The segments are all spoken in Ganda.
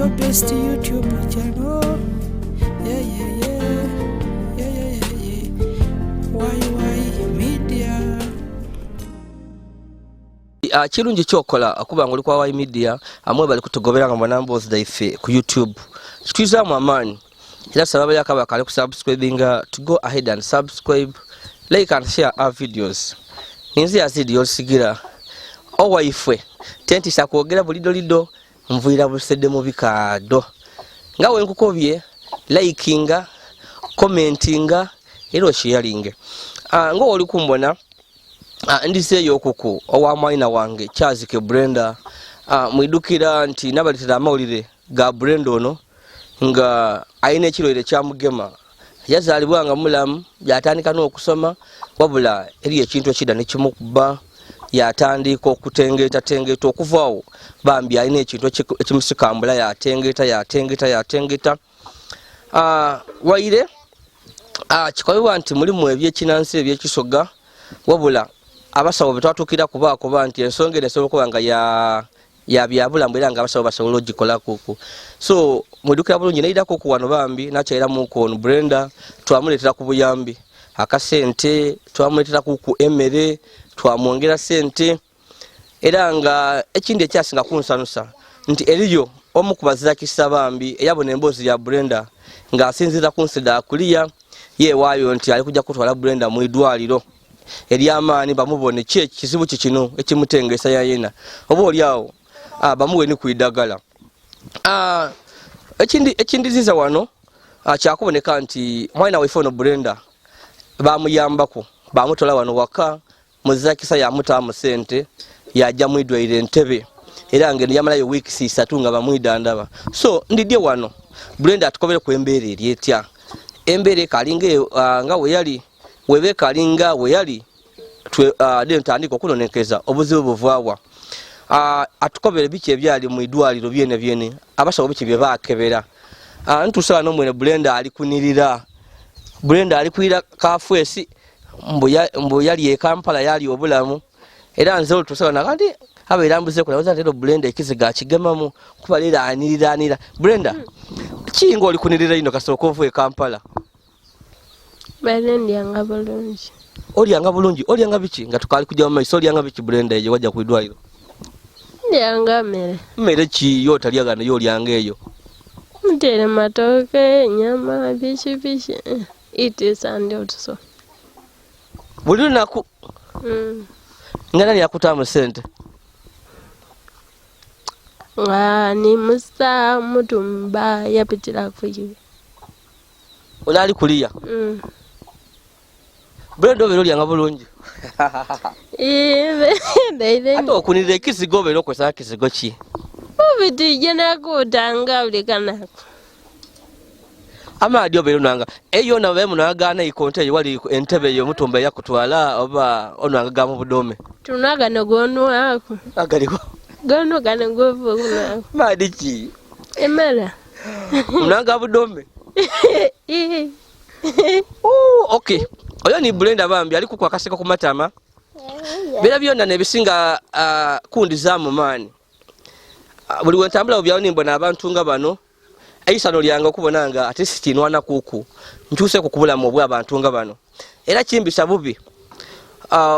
your best YouTube channel. Why media? Kirungi kyokola akuba ngoli kwa Why Media amwe bali kutugoberanga mu numbers daife ku YouTube. Kitwiza mu amani. Ila sababu yakaba kale kusubscribinga to go ahead and subscribe, like and share our videos. Ninzi Yazid Yolisigira. Owaife tentisa kwogera bulido mvuira busede mu bikado. Ngawe nkukobye likinga, commentinga, ero sharinga. Ngo oli kumbona ndiseyo okuku owa mwaina wange kyazike Brenda mwidukira nti nabalitira amawulire ga Brenda ono nga aine kirwade kyamugema yazalibwanga mulamu yatandika n'okusoma wabula eri ekintu ekida nekimukuba yatandika okutengeta okuvaawo bambi aine ekintu ekimusikambula yatengeta waire kikabibwa nti mulimu ebyekinansi ebyekisoga wabula abasawo betwatukira kuba nti ensonga enesobola okuba nga ya byabulamu era nga abasawo basobola ogikola kuku. So mwidukira bulungi naidako ku wano bambi nakyaira muko ono Brenda twamuletera ku buyambi akasente twamuletera ku emmere twamwongera sente era nga ekindi ekyasinga kunsanusa nti eriyo omu kubazira kisa bambi eyabona emboozi ya Brenda nga asinzira kunsida kuliya ye waayo nti ali kujja kutwala Brenda mu idwaliro eryamaani bamubone kizibu kino ekimutengesa yayina oba olyawo bamuwe ni kuidagala. Ekindi ziza wano kyakuboneka nti mwana waife ono Brenda bamuyambako bamutola wano waka muzira kisa yamutaamu sente yajja mwidwaire entebe era ngeno yamalayo weeks 3 nga bamwidandaba. So ndidye wano Brenda atukobere ku embeere eryetya embeere kalinge nga weyali webe kalinga weyali ntandika okunonekeza obuzibu buvaawa atukobere biki ebyali mu idwaliro byene abasawo biki bye bakebera ntusaba n'omwene Brenda ali kunirira Brenda ali kuira kafwesi mbu yali e Kampala yali obulamu era nze olutusaba nakandi abeerambuze kulaza ntero Brenda ekiziga akigemamu kuba lera anirira Brenda kingo oli kunirira ino kasoko ovuye Kampala Balendyanga bulungi. Olyanga bulungi, olyanga biki nga tukali kujja mu maiso olyanga biki Brenda eje wajja kuidwaliro? Ndyanga mere. Mere ki yo talyaga ne yo olyanga eyo? Mutere matoke, nyama, bishi. It and also. Buli lunaku? Ngana yakutamu sente? Ni musa mutumba yapitira kuyiwe. Olali kuliya? Brenda obero lyanga bulungi. Ate okunirira ekisigo obero okwesala kisigo ki? Obitije nakutanga ulikanako. Amadi obero nanga eyo nawe munagana ikonte wali entebe yo mutumba yakutwala oba onanga gamu budome. Tunaga nogono ako. Agaliko. Gono kana govo kuna. Madi ki? Emela. Munanga budome. Okay. Oyo ni Brenda bambi ali kukwa kaseka ku matama. Bera byonna nebisinga kundi za mumani. Buli wentambula obyawo nimbona abantu nga bano. Aisano lyanga okubonanga ate sitinwana kuku. Nkyuse kukubula mu bwa abantu nga bano. Era kimbisa bubi.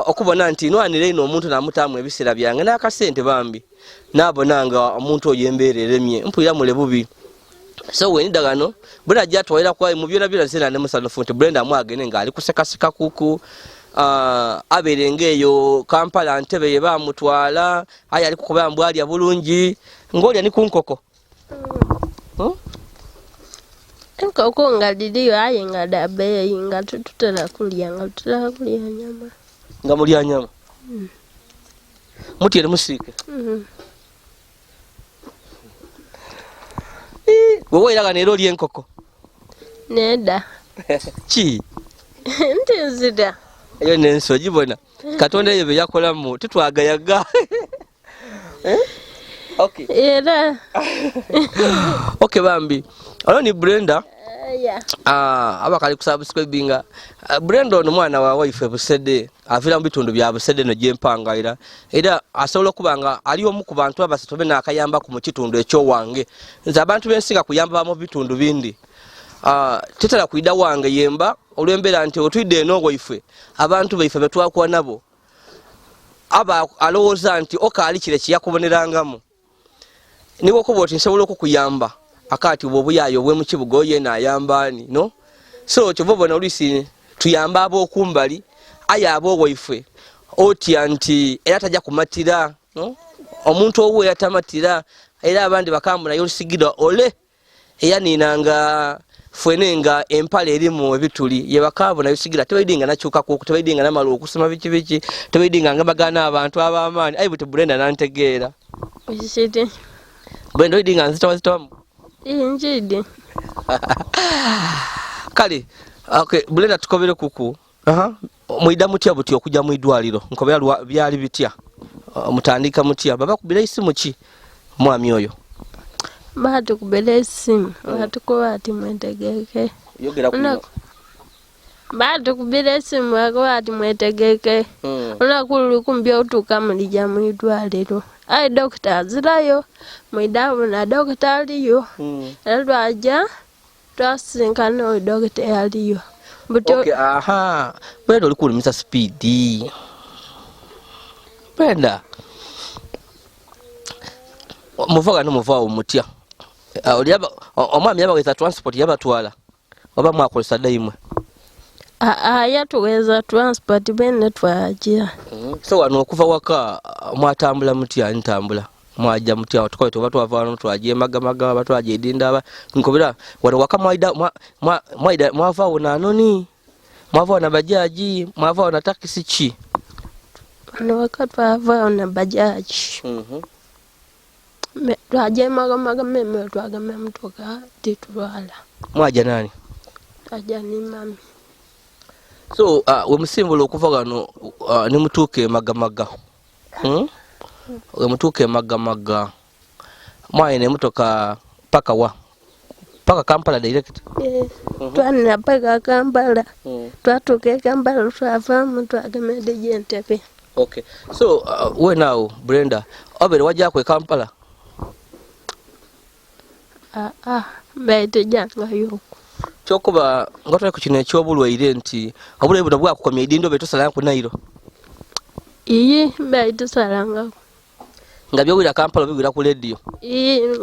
Okubona nti nwanire ino omuntu namutamu ebisira byange n'akasente bambi. Nabonanga omuntu oyembereremye mpulira mule bubi. So wenidagano Brenda jatwaira kwa mu byona zina ne musanufu nti Brenda mwagene nga ali kusekaseka kuku aberengeyo Kampala ntebe ye bamutwala aya ali kukuba mbwali ya bulungi ngolya ni kunkoko enkoko nga diliyo aye nga dabe nga tutela kulya nyama nga mulya nyama mutiere musike wowe iraga nero lye nkoko neda chi ntizida eyo nenso gibona katonda yebe yakolamu titwagayaga Okay. Era. Okay bambi. Alo ni Brenda. Yeah. Abakali kusubscribinga. Brenda ono mwana wa wife busede. Avira mu bitundu bya busede no gyempangaira. Era asobola kubanga ali omu ku bantu abasatu bena akayamba ku kitundu ekyo wange. Nze abantu bensinga kuyamba mu bitundu bindi. Tetala kuida wange yemba olwembera nti otwide eno wife. Abantu baife betwakuwa nabo. Aba alowooza nti okaali kire kiyakubonerangamu. Niwo kuboti nsobola okukuyamba. Akati bwobuyayo bwe mu kibugo ye nayambani no so kyovobo na ulisi tuyamba abo kumbali aya abo waife oti anti era tajja kumatira no omuntu owo yatamatira era abandi bakambula Yolisigira ole eya ninanga fwenenga empale erimu ebituli ye bakabona Yolisigira tebaidinga nakyuka ko tebaidinga namalo okusoma biki tebaidinga ngabagana abantu abamani ayibuti Brenda nantegeera Ishite. Brenda idinga nzitamu Injidi. Kale, okay, Brenda tukobere kuku. Muida mutya buti okujja mu idwaliro. Nkobera byali bitya. Mutandika mutya. Baba kubira isimu ki? Mwami oyo. Batu kubira isimu. Batuko ati mwetegeke. Yogera kuno. Batu kubira isimu ati mwetegeke. Unakulu kumbya utuka mulija mu idwaliro. Ai doctor zirayo mwidabu na doctor aliyo alwaja twasinkana doctor aliyo buto okay Brenda olikuli misa speed Brenda muvaga no muvao mutya oliaba omwami yabaweza transport yabatwala oba mwakolesa daimwe yatuweza transport bene twajia so wano okuva waka mwatambula mutya ntambula mwaja mutya tukoye tubatu avano twaje magamaga batwaje edinda nkobera wano waka mwaida mwava ona noni mwava na bajaji mwava na taxi chi wano waka twava na bajaji twaje magamaga meme twagame mtoka titwala mwaja nani aja ni mami so we musimbulo okuva gano ne mutuke magamaga we mutuke magamaga mwaine mutoka paka Kampala direct twana paka Kampala twatuke Kampala twava mtu agemede jentepe okay so we now Brenda obere waja kwe Kampala baite janga yoko chokuba ngotwe ku kino ekyobulwaire nti obulwaire buno bwakukomya idindo betosala ku Nairo iyi baite salanga nga byowira Kampala biwira ku radio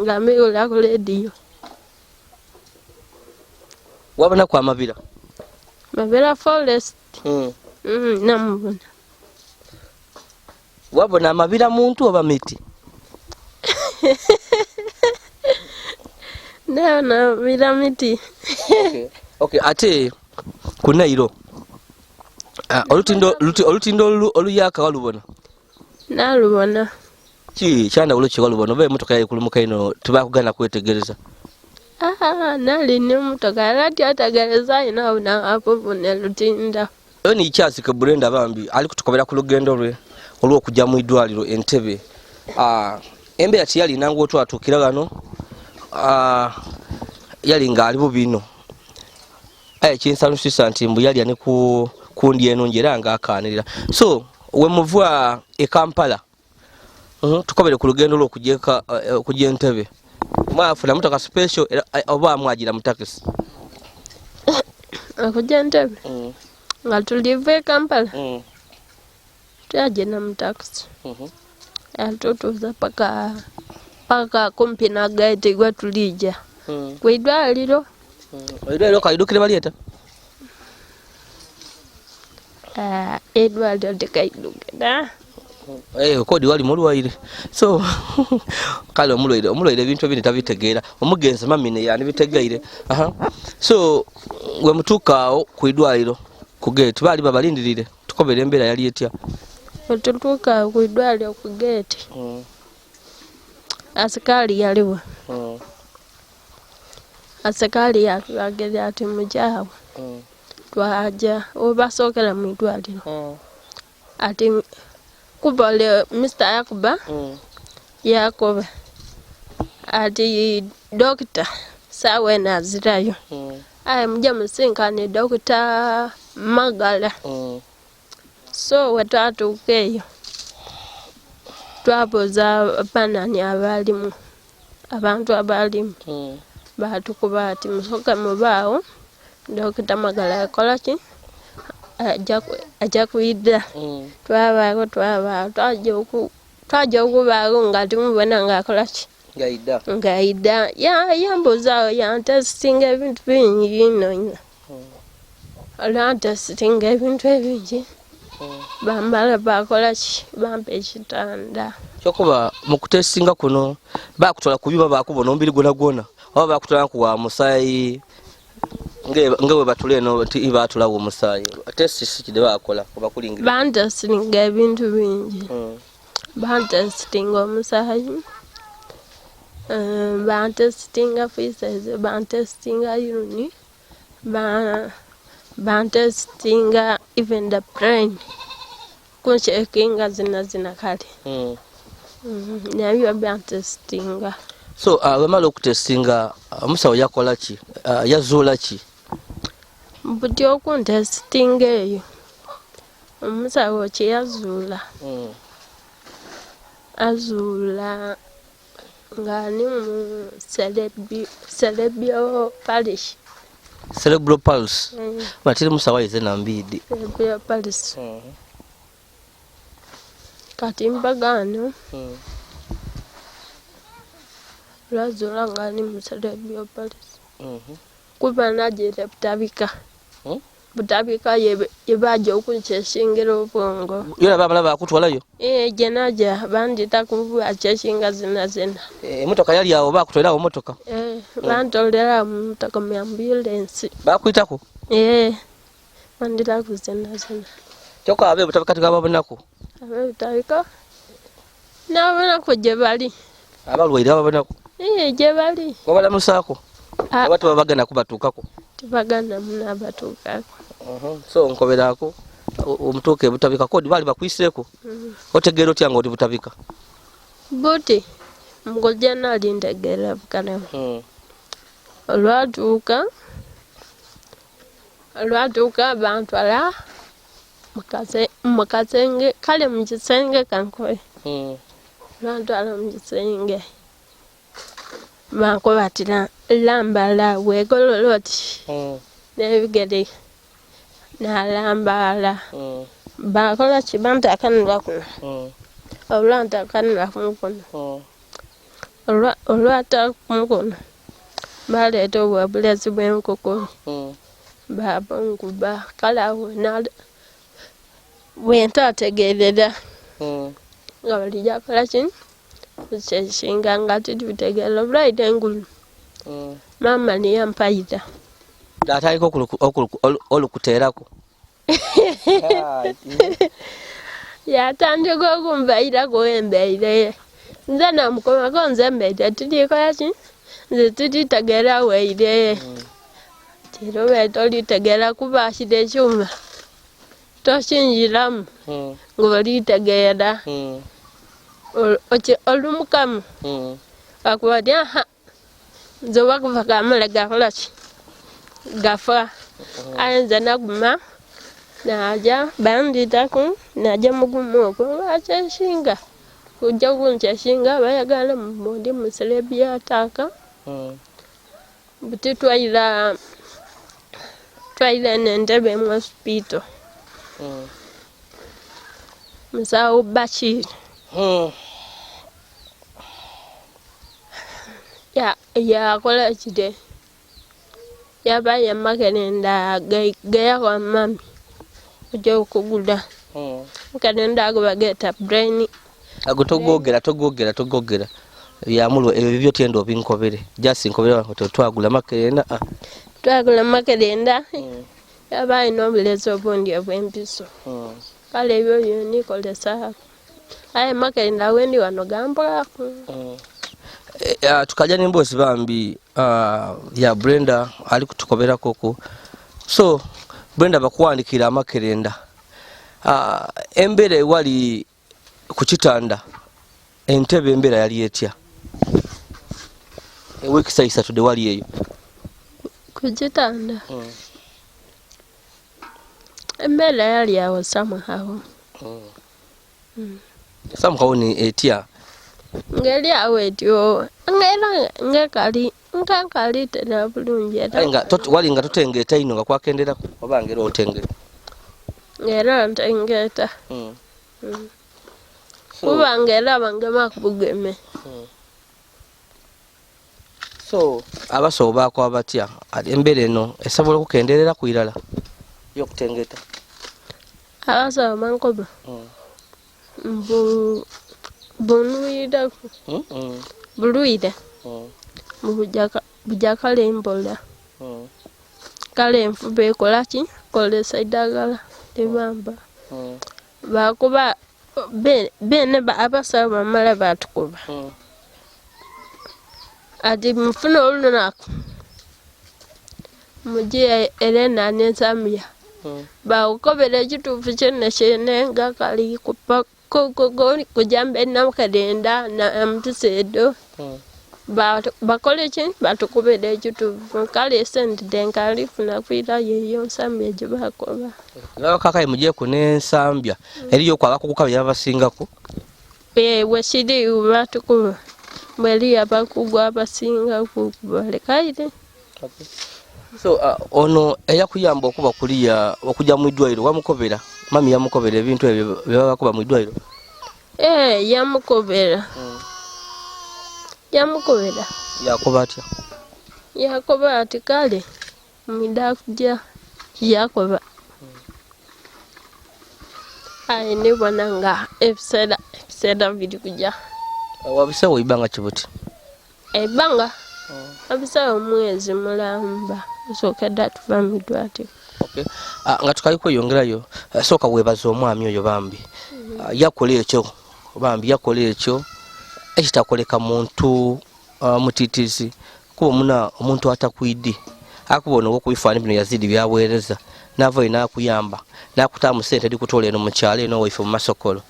nga biwira ku radio wabona kwa Mabira forest namubona wabona Mabira muntu oba miti na miti okay ate ku Nairo olutindo oluyaka walubona nalubona kyanda ulo kiwalubona be mutoka yayi kulumuka ino tubakugana kwetegereza nali ni mutoka lati atagereza ina una apo bone lutinda oni kyazike Brenda bambi ali kutukobera ku lugendo lwe olwo kujja mu idwaliro Entebbe embe ati yali nango twatukira gano yali ngali bubino kinsalu sisanti mbu yali ani ku kundi eno njera nga akanirira so we muvwa e Kampala tukobere ku lugendo lwo kujja Entebbe mwafuna mutoka special oba mwajira mutakisi kujja Entebbe nga tulive Kampala twaje na mutakisi atutuza paka kumpi na gate gwa tulija kwidwaliro kaidukire balieta edwaliro tekaidukira kodi wali mulwaire so kale omulwaire bintu bini tabitegeera omugenzi mamine yani bitegeire so we mutuka ku idwaliro ku gate bali babalindirire tukobere embera yali etya tutuka ku idwaliro ku gate askari yaliwa askari yagera ati mujawa twaja obasokera mu idwaliro ati kubale Mr. Yakuba ati doctor sawe nazirayo aye mujja musinkane Dr. Magala so wetatuuka eyo twabuuza abanani abalimu abantu abalimu batukuba ati musoke mubaawo Dr. Magala yakola ki ajja kuyidda twabaawo twajja okubaawo nga timubona ng'akola ki ng'ayidda yambuuzaawo yantesitinga ebintu bingi nno olwantesitinga ebintu ebingi bamala bakola ki bampa ekitanda kyokuba mu kutesitinga kuno bakutwala ku byuma bakubona omubiri gwona oba bakutwala ku wa musaayi nga bwe batula eno batulawo omusaayi tesisi kide bakola kuba kulingira bantesitinga ebintu bingi bantesitinga omusaayi bantesitinga feces bantesitinga urine bantesitinga even the brain kunchekinga zina kale nabyo bantesitinga so bamala okutesitinga omusawo yakola ki yazuula ki buti okuntesitinga eyo omusawo kyeyazuula azuula ngani mu cerebral pulse matiri musawo ayize nambidi cerebral pulse kati mpagano lwazuula ngani mu cerebral pulse kuba najire butabika yebaja okunkyeshingira obwongo yona bamala bakutwalayo gye naja bandita kubakyeshinga zina emotoka yali awo bakutwalawo motoka bantolera mu motoka mu ambulance bakwitako bandita kuzina kyokka abe butabika tigababonako abe butabika nabonako gye bali abalwaire babonako gye bali wabalamusaako abantu babagana kubatuukako tibagana munabatuukako so nkoberako omutuuka ebutabika kodi bali bakwiseeko otegeera otya nga oti butabika buti mugojja nali ntegeera bukalamu olwatuuka bantwala mukasenge kale mukisenge kankoye bantwala mukisenge bankubatira lambala wegolola oti nebigere nalambala bakola ki bantakanira kuno olwantakanira kumukono olwata kumukono baleeta obwabulezi bw'enkoko babunguba kale awo bwentategeerera nga balijakola ki kukyeshinga nga titutegeera obulaire engulu mama niyampayita ataliko olukuteerako yatandika okumbairako embeire nze namukomako nze embeire tulikola ki nze tutitegeera weire kiro betolitegeera kubashira ekyuma toshinjiramu ng'olitegeera olumukamu akubatya nze wakuva kamala gakola ki gafa ayenze naguma naja banditaku naja mugumu okwo bakyeshinga kujja kunkyeshinga bayagala mundi musele byataka buti twaila nentebe mu hospital musawo Bashir yakola kide yabaye makerenda gayakwa mami ojja okugula makerenda ago bageta brain ago togogera yamulwa ebyo byo tyendo obinkobere just nkobera twagula makerenda yabaye n'obulezi obundi obw'empiso kale ebyo byonikolesa aye makerenda wendi wano gambulako tukaja n'emboozi bambi ya Brenda ali kutukoberako ko so Brenda bakuwandikira amakerenda embera wali ku kitanda entebe embera yali etya ewekisa 3 wali eyo kugitanda emmere yali awo somehow somehow ni etia ngeri awo etyo ngekali tena bulungi walinga totengeta ino nga kwakendera oba ngera otengera ngera ntengeta kuba ngera bangema kubugeme so abasawo baako abatya embera eno esobola okukenderera ku irala y'okutengeta abasawo bankoba bunuyiraku bulwire bujja kale mbola kale enfuba ekolaki kolesa eddagala tebamba bakuba bene abasawo bamala batukuba ati mufuna olunaku mujje Elena n'ensambya bakukobera ekituufu kyonna kyene nga kali kujamba namukedenda namutuseedo bakole ki batukubira ekituufu kale esente denkalifuna kwira yeyo nsambya gye bakoba kakayi mujjeku n'ensambya eriyo kwabakukukaba yabasingako wekiri batukuba bweri abakugwa abasinga kubalekaire so ono eyakuyamba okuba kuliya okujja mu idwaliro wamukobera mami yamukobera ebintu ebyo byebabakuba mu idwaliro yamukobera yakoba atya yakoba ati kale mwida kujja yakoba ayi nibona nga ebiseera biri kujja wabisawo ibanga kibuti ebanga abisawo mwezi mulamba sokedda tuva mu idwaliro okay nga tukayikweyongerayo sooka weebaza omwami oyo bambi yakola ekyo bambi yakola ekyo ekitakoleka muntu mutitizi kuba muna omuntu atakwidi akubona okubifaani bino Yazid byaweereza nava inakuyamba nakutaamu sente dikutola eno mukyalo eno waife mu Masokolo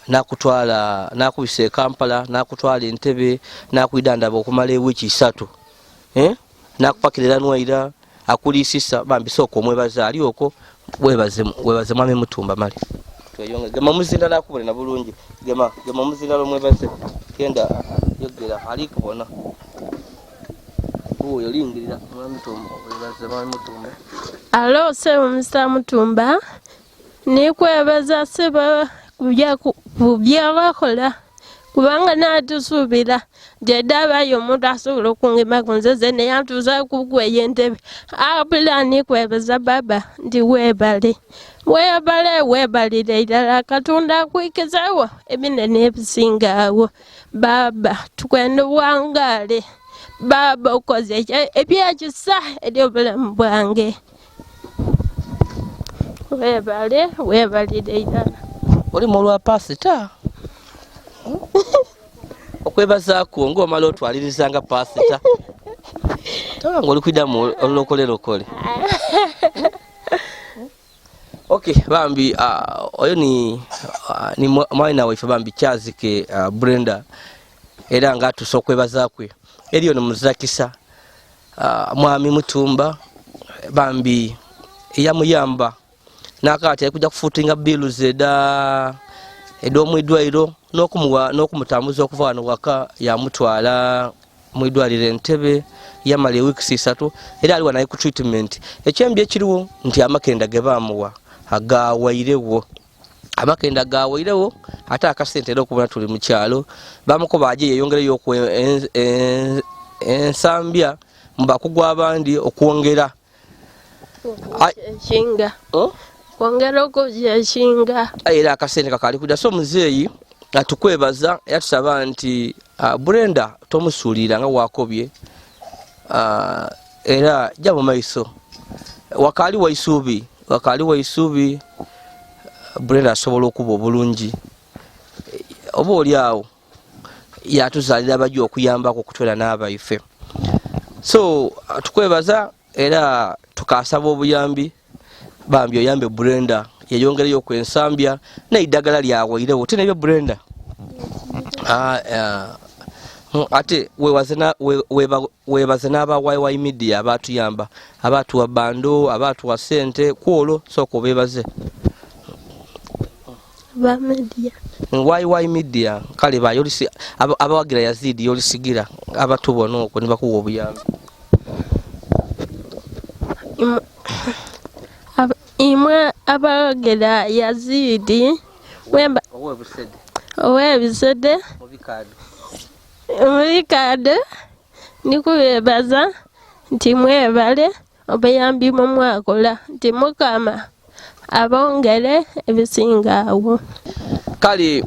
nakutwala nakubise Kampala nakutwala Entebbe nakuyidandaba okumala ewiiki 3 nakupakirira nwaira akulisisa bambi sooka omwebaza ali okwo webaze mwami Mutumba mali gema muzinda nakubone na bulungi gema muzinda lomwebaze kenda yogera ali kubona uyo lingirira mwami Mutumba webaze mwami Mutumba alo sewo Mr. Mutumba nikwebaza seba kubyabakola kubanga natusuubira jedabayo omuntu asobola okungema kunzeze neyantuuza kugweya Entebbe apulani kwebaza baba ndi webalire irala Katonda akwikizawo ebinene ebisingaawo baba tukwenda wangale baba okoze ebyakisa eri obulamu bwange webalire irala oli mulwa pasita okwebazaako ng'omala otwalirizanga pasita tanga oli kuidamu olokolelokole okay bambi oyo ni mwana waife bambi Kyazike Brenda era nga atusa okwebazaakwe eriyo nomuzakisa mwami Mutumba bambi eyamuyamba nakati alikuja kufutinga bills ed'omwidwaliro n'okumutambuza okuva wano waka yamutwala mu idwaliro Entebbe yamala ewiiki 3 era aliwa naye ku treatment ekyembi ekiriwo nti amakenda ge bamuwa agawairewo ate akasente era okubona tuli mu kyalo bamukoba aje yeyongereyo ensambya mu bakugwa abandi okwongera enshinga kwongera okuzya enshinga era akasente kakali kudda so muzeeyi atukwebaza yatusaba nti Brenda tomusuulira nga wakobye era jja mu maiso wakali waisuubi Brenda asobola okuba obulungi oba oli awo yatuzaalira bajja okuyambako okutwera n'abaife so tukwebaza era tukasaba obuyambi bambi oyambe Brenda yeyongereyo okwensambya n'eddagala lyawairewo tenebyo Brenda ate webaze n'aba YY media abatuyamba abatuwa bando abatuwa sente kwolwo soko bebaze ba media YY media kale ba Yolisi abawagira Yazid Yolisigira abatubona okwo nibakuwa obuyambi imwe abawagira Yazid wemba owebisede mubikado nikubebaza nti mwebale obuyambi mumwakola nti mukama abongere ebisingawo kali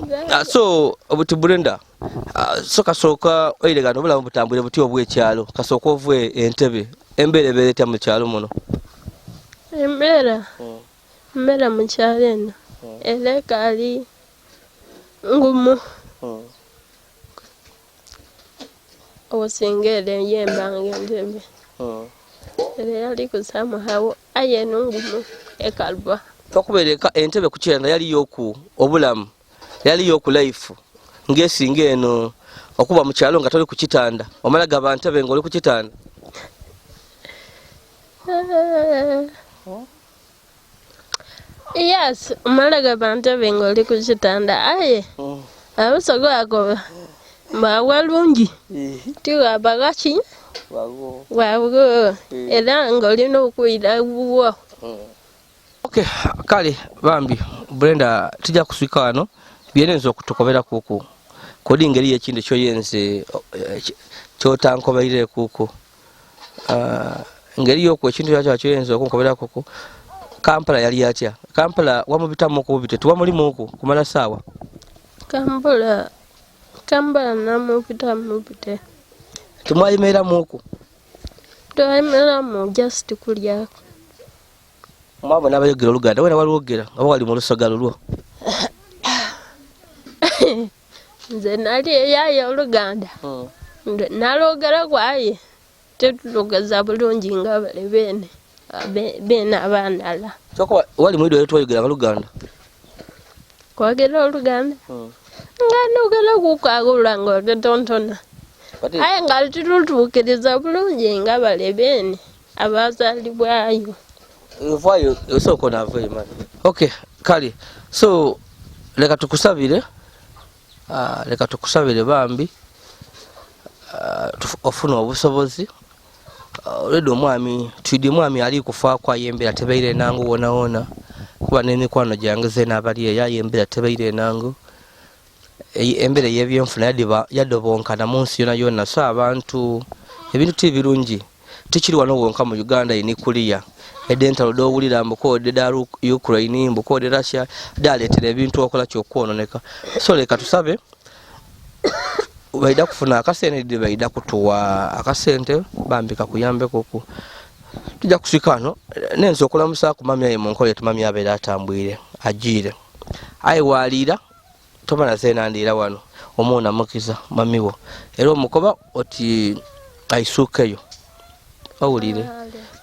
so obuti Brenda so kasoka oiregano bula mutambule buti obwekyalo kasoka ovwe entebe embere bereta mu kyalo muno mbera mu kyalo eno ele kali ngumu osengere yembanga entebe ele yali kusama hawo aye nungumu ekalba tokubereka entebe kukyenda yali yoku obulamu yali yoku life ngesinga eno okuba mu kyalo nga toli ku kitanda omala gaba ntebe ngoli ku kitanda yes omala gaba ntebe ngoli ku kitanda aye abusogo ako bawalungi tiwa bagachi wawo era ngoli no kuira wo okay kale bambi Brenda tujja kuswika wano byenenzo okutukobera kuku kodi ngeri yekinde kyo yenze kyotankobaire kuku ngeri yokwo ekintu kyo yenze okunkobera kuku Kampala yali atya Kampala wamubitamu okubite tuwamulimu oku kumala sawa Kampala namubitamu bite tumwayimera muku twayimera mu just kulya mwabo nabayogera Oluganda wena walwogera aba wali mu lusagalo lwo nze nali yaye Oluganda nalogera kwaye tetulogeza bulungi nga bale bene abandala soko wali mwido yetu wayogera Oluganda kwogera Oluganda ngalogera kukagula ngo tontona aye ngali tutulukiriza bulungi nga bale bene abazalibwayo vayo soko navayo man okay kali so leka tukusabire bambi ofuna obusobozi ledo mwami twidi mwami ali kufa kwa yembera tebeire nangu wona kuba n'emikwano gyange ze n'abali yayembera tebeire nangu embere yebyonfuna yadobonkana mu nsi yona so abantu ebintu tibirungi tikiri wano wonka mu Uganda inikulia edentalo dowulira mbukode daru Ukraine mbukode Russia daletere ebintu okola kyokwononeka so leka tusabe baida kufuna akasente baida kutuwa akasente bambika kuyambe kuku tujja kusikano nenzo okola musa ku mamya ye munkole tumami abera atambwire ajire ayi walira tomana zena ndira wano omuna mukiza mamiwo era omukoba oti aisukeyo awulire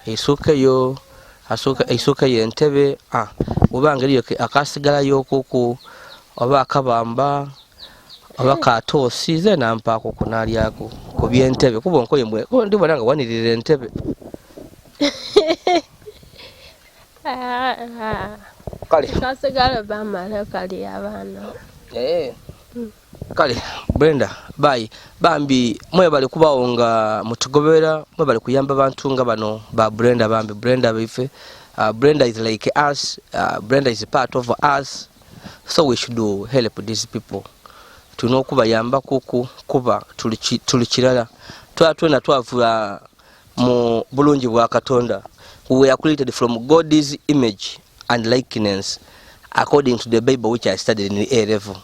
aisukeyo asuka yentebe ubangeri yoke akasigala yokuku oba akabamba oba katosi zena mpako kunali yako kubyentebe kuba nkoye mwe ko ndibona nga wanirire entebe kale kasigala bamala kali abana kale Brenda bye bambi mwe bali kubaonga mutugobera mwe bali kuyamba abantu nga bano ba Brenda bambi Brenda bife Brenda is like us Brenda is a part of us so we should help these people tuno kubayamba kuku kuba tulikirala twatwena twavula mu bulungi bwa Katonda we are created from God's image and likeness according to the Bible which I studied in A level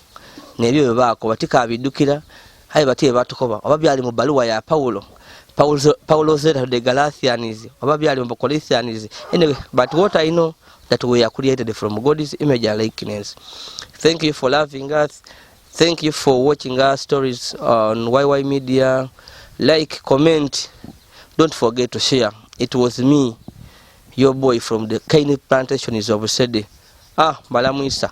nebyo bako batika abidukira hayi batiye batukoba ababyali mu baluwa ya Paulo zera de Galatians ababyali mu Corinthians anyway but what I know that we are created from God's image and likeness. Thank you for loving us. Thank you for watching our stories on YY Media. Like, comment, don't forget to share. It was me, your boy from the Kaini plantation is of Sede. Balamuisa.